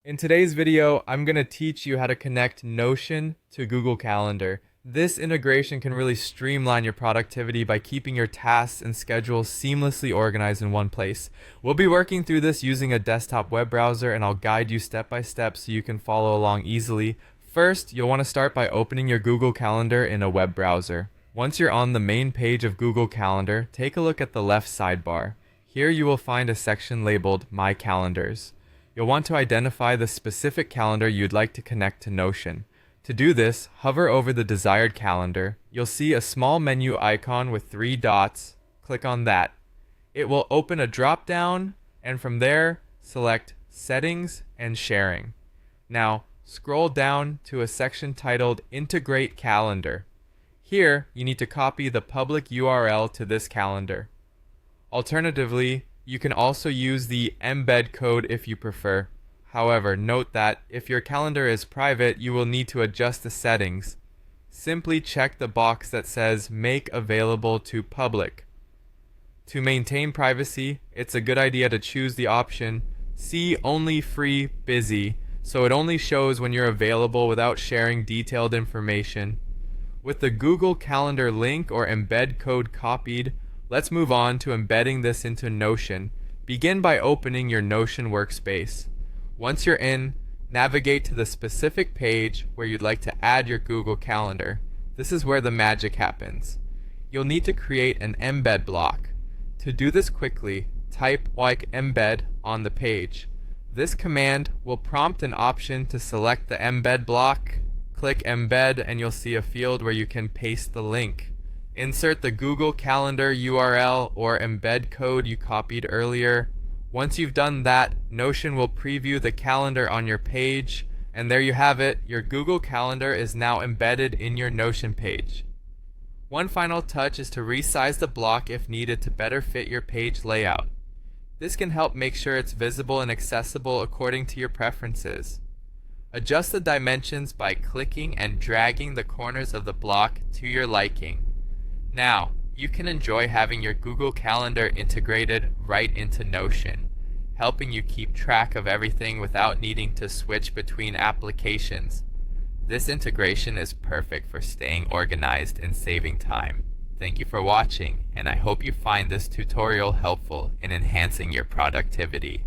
In today's video, I'm going to teach you how to connect Notion to Google Calendar. This integration can really streamline your productivity by keeping your tasks and schedules seamlessly organized in one place. We'll be working through this using a desktop web browser, and I'll guide you step by step so you can follow along easily. First, you'll want to start by opening your Google Calendar in a web browser. Once you're on the main page of Google Calendar, take a look at the left sidebar. Here you will find a section labeled My Calendars. You'll want to identify the specific calendar you'd like to connect to Notion. To do this, hover over the desired calendar. You'll see a small menu icon with 3 dots. Click on that. It will open a drop-down, and from there, select Settings and Sharing. Now, scroll down to a section titled Integrate Calendar. Here, you need to copy the public URL to this calendar. Alternatively, you can also use the embed code if you prefer. However, note that if your calendar is private, you will need to adjust the settings. Simply check the box that says Make Available to Public. To maintain privacy, it's a good idea to choose the option See Only Free Busy, so it only shows when you're available without sharing detailed information. With the Google Calendar link or embed code copied, let's move on to embedding this into Notion. Begin by opening your Notion workspace. Once you're in, navigate to the specific page where you'd like to add your Google Calendar. This is where the magic happens. You'll need to create an embed block. To do this quickly, type like embed on the page. This command will prompt an option to select the embed block. Click embed and you'll see a field where you can paste the link. Insert the Google Calendar URL or embed code you copied earlier. Once you've done that, Notion will preview the calendar on your page, and there you have it. Your Google Calendar is now embedded in your Notion page. One final touch is to resize the block if needed to better fit your page layout. This can help make sure it's visible and accessible according to your preferences. Adjust the dimensions by clicking and dragging the corners of the block to your liking. Now, you can enjoy having your Google Calendar integrated right into Notion, helping you keep track of everything without needing to switch between applications. This integration is perfect for staying organized and saving time. Thank you for watching, and I hope you find this tutorial helpful in enhancing your productivity.